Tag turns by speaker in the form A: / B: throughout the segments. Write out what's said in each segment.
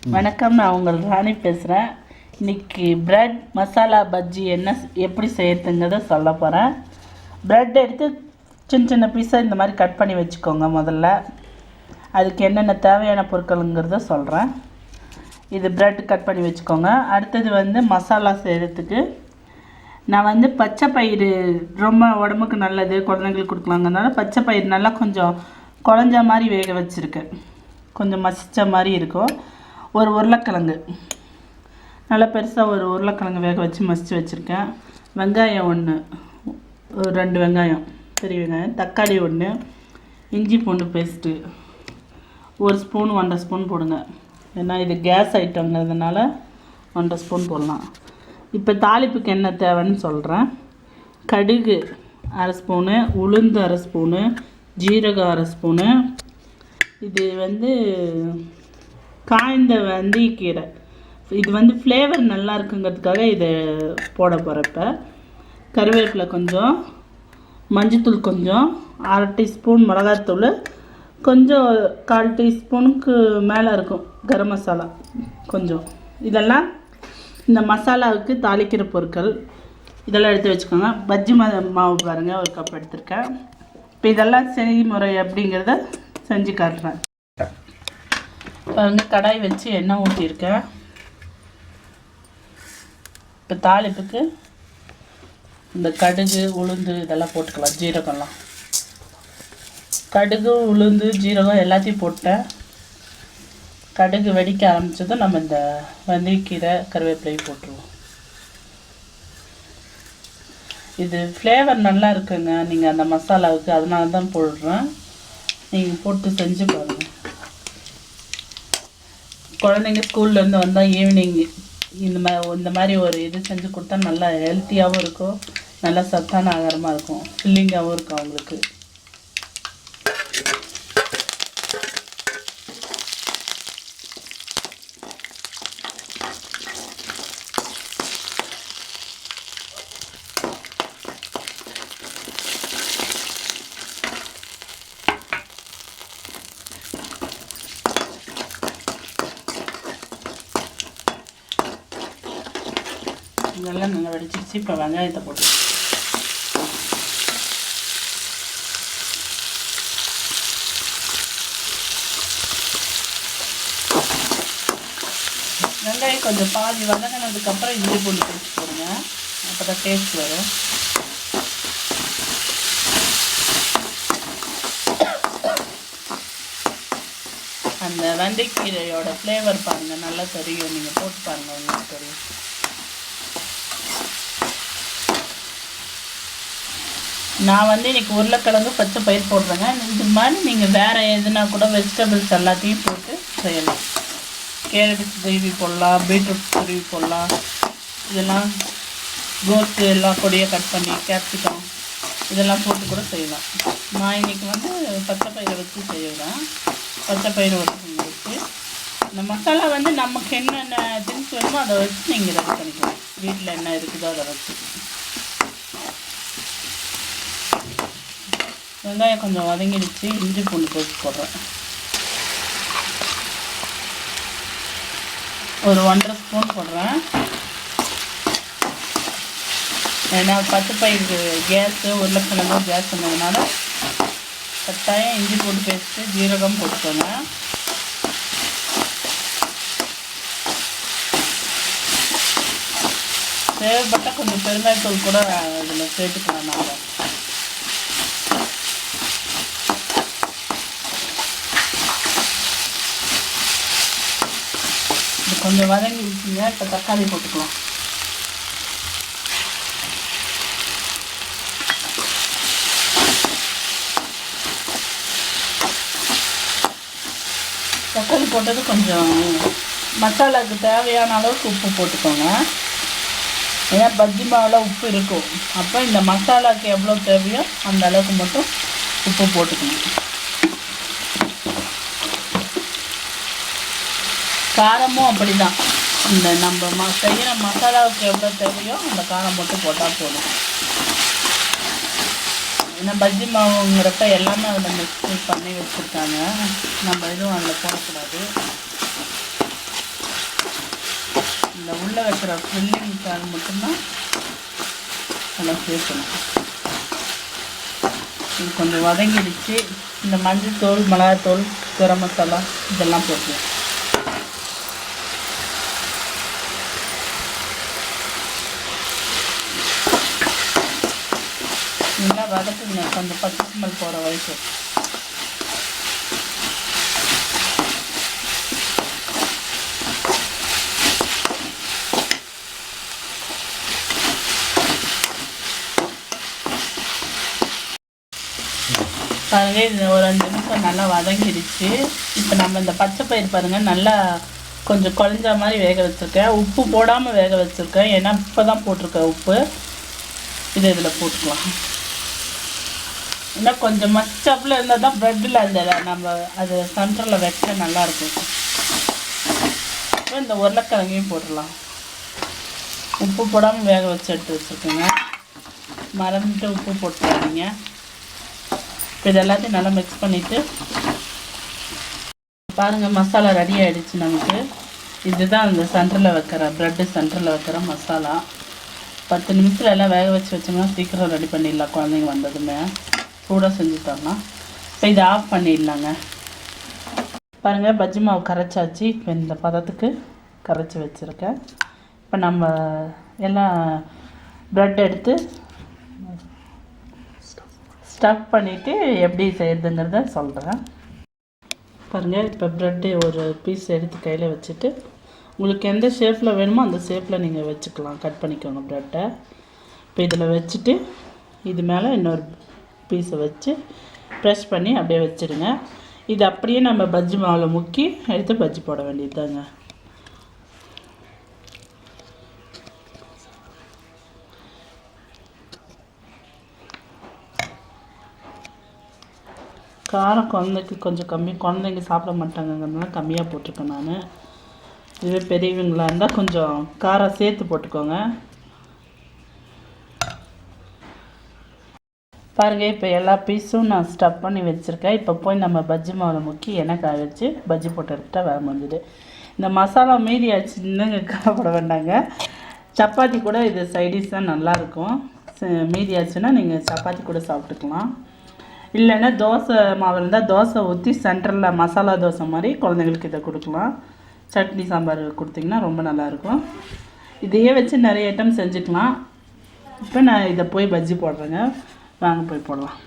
A: வணக்கம், நான் உங்கள் ராணி பேசுகிறேன். இன்றைக்கி பிரெட் மசாலா பஜ்ஜி எப்படி செய்யறதுங்கிறத சொல்ல போகிறேன். பிரெட் எடுத்து சின்ன சின்ன பீஸாக இந்த மாதிரி கட் பண்ணி வச்சுக்கோங்க. முதல்ல அதுக்கு என்னென்ன தேவையான பொருட்கள்ங்கிறத சொல்கிறேன். இது பிரெட் கட் பண்ணி வச்சுக்கோங்க. அடுத்தது மசாலா செய்கிறதுக்கு நான் பச்சை பயிறு ரொம்ப உடம்புக்கு நல்லது, குழந்தைங்களுக்கு கொடுக்கலாங்கிறதுனால பச்சை பயிறு நல்லா கொஞ்சம் குழஞ்ச மாதிரி வேக வச்சுருக்கேன். கொஞ்சம் மசித்த மாதிரி இருக்கும். ஒரு உருளைக்கிழங்கு நல்லா பெருசாக ஒரு உருளைக்கிழங்கு வேக வச்சு மசித்து வச்சுருக்கேன். வெங்காயம் ஒன்று, ஒரு 2 வெங்காயம், பெரிய வெங்காயம், தக்காளி ஒன்று, இஞ்சி பூண்டு பேஸ்ட்டு 1 ஸ்பூன் 1.5 ஸ்பூன் போடுங்க. ஏன்னா இது கேஸ் ஐட்டங்கிறதுனால 1.5 ஸ்பூன் போடலாம். இப்போ தாளிப்புக்கு என்ன தேவைன்னு சொல்கிறேன். கடுகு 1/2 ஸ்பூனு, உளுந்து 1/2 ஸ்பூனு, ஜீரகம் 1/2 ஸ்பூனு. இது காய்ந்த வெந்தயக்கீரை. இது ஃப்ளேவர் நல்லா இருக்குங்கிறதுக்காக இதை போட போகிறப்ப கருவேப்பிலை கொஞ்சம், மஞ்சத்தூள் கொஞ்சம், 1/2 டீஸ்பூன் மிளகாத்தூள், கொஞ்சம் 1/4 டீஸ்பூனுக்கு மேலே இருக்கும் கரம் மசாலா கொஞ்சம். இதெல்லாம் இந்த மசாலாவுக்கு தாளிக்கிற பொருட்கள். இதெல்லாம் எடுத்து வச்சுக்கோங்க. பஜ்ஜி மாவு பாருங்கள், 1 கப் எடுத்திருக்கேன். இப்போ இதெல்லாம் செய்முறை அப்படிங்கிறத செஞ்சு காட்டுறேன். கடாய் வச்சு எண்ணெய் ஊற்றிருக்கேன். இப்போ தாளிப்புக்கு இந்த கடுகு உளுந்து இதெல்லாம் போட்டுக்கலாம். ஜீரகம்லாம், கடுகு உளுந்து ஜீரகம் எல்லாத்தையும் போட்டேன். கடுகு வெடிக்க ஆரம்பித்ததும் நம்ம இந்த வெந்தயக்கீரை கருவேப்பிலையும் போட்டுருவோம். இது ஃப்ளேவர் நல்லா இருக்குங்க நீங்கள் அந்த மசாலாவுக்கு, அதனால தான் போடுறேன். நீங்கள் போட்டு செஞ்சு பாருங்கள். குழந்தைங்க ஸ்கூல்லேருந்து வந்தால் ஈவினிங் இந்த மாதிரி ஒரு இது செஞ்சு கொடுத்தா நல்லா ஹெல்த்தியாகவும் இருக்கும், நல்லா சத்தான ஆகாரமாக இருக்கும், ஃபில்லிங்காகவும் இருக்கும் அவங்களுக்கு. இதெல்லாம் நல்லா வெடிச்சிருச்சு. இப்போ வெங்காயத்தை போட்டு வெங்காயம் கொஞ்சம் பாதி வதங்கினதுக்கப்புறம் இஞ்சி பூண்டு பேஸ்ட் போடுங்க. அப்போ தான் டேஸ்ட் வரும். அந்த வெந்தயக்கீரையோட ஃப்ளேவர் பாருங்கள், நல்லா தெரியும். நீங்கள் போட்டு பாருங்கள், உங்களுக்கு தெரியும். நான் இன்றைக்கி உருளைக்கிழங்கு பச்சை பயிர் போடுறேங்க. இது மாதிரி நீங்கள் வேறு எதுனா கூட வெஜிடபிள்ஸ் எல்லாத்தையும் போட்டு செய்யலாம். கேரட் துருவி போடலாம், பீட்ரூட் துருவி போடலாம். இதெல்லாம் கோஸு எல்லாம் பொடியாக கட் பண்ணி, கேப்சிகம் இதெல்லாம் போட்டு கூட செய்யலாம். நான் இன்றைக்கி பச்சை பயிரை வச்சு செய்கிறேன். பச்சை பயிர் வச்சு இந்த மசாலா நமக்கு என்னென்ன திங்ஸ் வேணுமோ அதை வச்சு நீங்கள் ரெடி பண்ணிக்கலாம். வீட்டில் என்ன இருக்குதோ அதை வச்சு. வெங்காயம் கொஞ்சம் வதங்கிடுச்சு. இஞ்சி பூண்டு பேஸ்ட் போடுறேன். ஒரு 1.5 ஸ்பூன் போடுறேன். ஏன்னா பச்சை பயிருக்கு கேஸு, உருளைக்கிழங்கு கேஸ் இருந்ததுனால கட்டாயம் இஞ்சி பூண்டு பேஸ்ட்டு ஜீரகம் போட்டுக்கோங்க. தேவைப்பட்டால் கொஞ்சம் பெருங்காயத்தூள் கூட இதில் சேர்த்துக்கலாம். நாம் கொஞ்சம் வதங்கிடுச்சுங்க. இப்போ தக்காளி போட்டுக்கலாம். தக்காளி போட்டது கொஞ்சம் மசாலாவுக்கு தேவையான அளவுக்கு உப்பு போட்டுக்கோங்க. ஏன்னா பஜ்ஜி மாவில் உப்பு இருக்கும். அப்போ இந்த மசாலாவுக்கு எவ்வளோ தேவையோ அந்த அளவுக்கு மட்டும் உப்பு போட்டுக்கணும். காரமும் அப்படி தான். இந்த நம்ம செய்கிற மசாலாவுக்கு எவ்வளோ தேவையோ அந்த காரம் மட்டும் போட்டால் போதும். ஏன்னா பஜ்ஜி மாவுங்கிறப்ப எல்லாமே அதில் மிக்ஸ் பண்ணி வச்சுருக்காங்க. நம்ம எதுவும் அதில் போடக்கூடாது. அந்த உள்ளே வைக்கிற ஃபில்லிங்காக மட்டும்தான் நல்லா சேர்க்கணும். இது கொஞ்சம் வதங்கிடுச்சு. இந்த மஞ்சள் தூள், மிளகாத்தூள், கரம் மசாலா இதெல்லாம் போட்டுக்கலாம். நல்லா வதக்குங்க கொஞ்சம் பச்சை ஸ்மெல் போகிற வரைக்கும். பாருங்கள், இது ஒரு 5 நிமிஷம் நல்லா வதங்கிடுச்சு. இப்போ நம்ம இந்த பச்சை பயிர் பாருங்கள் நல்லா கொஞ்சம் குழஞ்ச மாதிரி வேக வச்சுருக்கேன். உப்பு போடாமல் வேக வச்சுருக்கேன், ஏன்னா இப்போ தான் போட்டிருக்கேன் உப்பு. இதில் போட்டுக்கலாம். இன்னும் கொஞ்சம் மச்சாப்பில் இருந்தால் தான் ப்ரெட்டில் அந்த நம்ம அது சென்டரில் வைக்க நல்லாயிருக்கும். இந்த உருளைக்கிழங்கையும் போட்டுடலாம். உப்பு போடாமல் வேக வச்சு எடுத்து வச்சுருக்கேங்க, மறந்துட்டு உப்பு போட்டுறாதீங்க. இப்போ இது எல்லாத்தையும் நல்லா மிக்ஸ் பண்ணிவிட்டு பாருங்கள், மசாலா ரெடி ஆகிடுச்சு நமக்கு. இதுதான் அந்த சென்டரில் வைக்கிற ப்ரெட்டு சென்டரில் வைக்கிற மசாலா. 10 நிமிஷத்தில் எல்லாம் வேக வச்சு வச்சோம்னா சீக்கிரம் ரெடி பண்ணிடலாம். குழந்தைங்க வந்ததுமே சூடாக செஞ்சு தரலாம். இப்போ இதை ஆஃப் பண்ணிடலாங்க. பாருங்கள், பஜ்ஜி மாவு கரைச்சாச்சு. இப்போ இந்த பதத்துக்கு கரைச்சி வச்சுருக்கேன். இப்போ நம்ம எல்லாம் ப்ரெட் எடுத்து ஸ்டஃப் பண்ணிவிட்டு எப்படி செய்கிறதுங்கிறத சொல்கிறேன். பாருங்கள், இப்போ ப்ரெட்டு ஒரு பீஸ் எடுத்து கையில் வச்சுட்டு உங்களுக்கு எந்த ஷேப்பில் வேணுமோ அந்த ஷேப்பில் நீங்கள் வச்சுக்கலாம். கட் பண்ணிக்கோங்க ப்ரெட்டை. இப்போ இதில் வச்சுட்டு இது மேலே இன்னொரு பீஸை வச்சு ப்ரெஷ் பண்ணி அப்படியே வச்சுடுங்க. இது அப்படியே நம்ம பஜ்ஜி மாவில் முக்கி எடுத்து பஜ்ஜி போட வேண்டியது தாங்க. காரம் குழந்தைக்கு கொஞ்சம் கம்மி, குழந்தைங்க சாப்பிட மாட்டாங்கங்கிறதுனால கம்மியாக போட்டிருக்கேன் நான். இதுவே பெரியவங்களா இருந்தால் கொஞ்சம் காரம் சேர்த்து போட்டுக்கோங்க. பாருங்கள், இப்போ எல்லா பீஸும் நான் ஸ்டஃப் பண்ணி வச்சுருக்கேன். இப்போ போய் நம்ம பஜ்ஜி மாவில் முக்கி எண்ணெய் காய வச்சு பஜ்ஜி போட்டு எடுத்துகிட்டா வேலை முடிஞ்சுது. இந்த மசாலா மீதி ஆச்சுன்னு கவலைப்பட வேண்டாங்க. சப்பாத்தி கூட இது சைடிஷ் தான் நல்லாயிருக்கும். மீதி ஆச்சுன்னா நீங்கள் சப்பாத்தி கூட சாப்பிட்டுக்கலாம். இல்லைன்னா தோசை மாவு இருந்தால் தோசை ஊற்றி சென்டரில் மசாலா தோசை மாதிரி குழந்தைங்களுக்கு இதை கொடுக்கலாம். சட்னி சாம்பார் கொடுத்திங்கன்னா ரொம்ப நல்லாயிருக்கும். இதையே வச்சு நிறைய ஐட்டம் செஞ்சுக்கலாம். இப்போ நான் இதை போய் பஜ்ஜி போடுறேங்க, வாங்க போய் போடலாம்.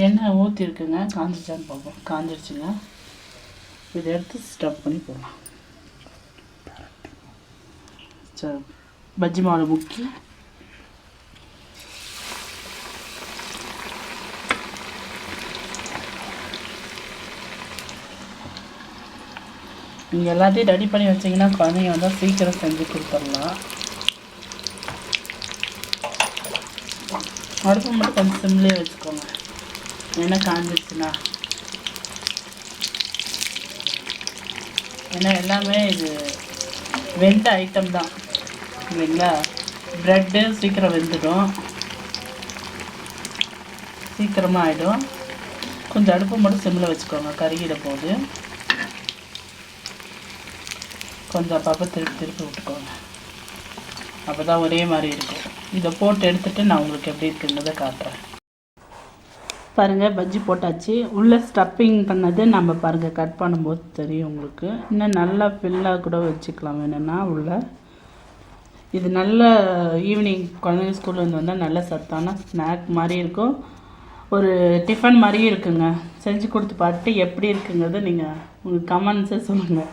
A: எண்ணெய் ஊற்றிருக்குங்க, காஞ்சிச்சான்னு பார்ப்போம். காஞ்சிருச்சுங்க. இதை எடுத்து ஸ்டஃப் பண்ணி போடலாம். சரி, பஜ்ஜி மாவில் முக்கி நீங்கள் எல்லாத்தையும் ரெடி பண்ணி வச்சிங்கன்னா குழந்தைங்க வந்தால் சீக்கிரம் செஞ்சு கொடுத்துடலாம். அடுப்பு மட்டும் கொஞ்சம் சிம்லேயே வச்சுக்கோங்க, எண்ணெய் காஞ்சிடுச்சுன்னா. ஏன்னா எல்லாமே இது வெந்த ஐட்டம் தான் இல்லைங்களா. ப்ரெட்டு சீக்கிரம் வெந்துடும், சீக்கிரமாக ஆகிடும். கொஞ்சம் அடுப்பு மட்டும் சிம்மில் வச்சுக்கோங்க, கருகிட போகுது. கொஞ்சம் அப்பப்போ திருப்பி விட்டுக்கோங்க, அப்போ தான் ஒரே மாதிரி இருக்கும். இதை போட்டு எடுத்துகிட்டு நான் உங்களுக்கு எப்படி இருக்குங்கிறத காட்டுறேன். பாருங்கள், பஜ்ஜி போட்டாச்சு. உள்ளே ஸ்டஃப்பிங் பண்ணது நம்ம பாருங்கள் கட் பண்ணும்போது தெரியும் உங்களுக்கு. இன்னும் நல்லா ஃபில்லாக கூட வச்சுக்கலாம் வேணும்னா உள்ள. இது நல்ல ஈவினிங் குழந்தைங்க ஸ்கூலில் வந்து வந்தால் நல்ல சத்தான ஸ்நாக் மாதிரி இருக்கும். ஒரு டிஃபன் மாதிரியும் இருக்குங்க. செஞ்சு கொடுத்து பார்த்துட்டு எப்படி இருக்குங்கிறது நீங்கள் உங்கள் கமெண்ட்ஸை சொல்லுங்கள்.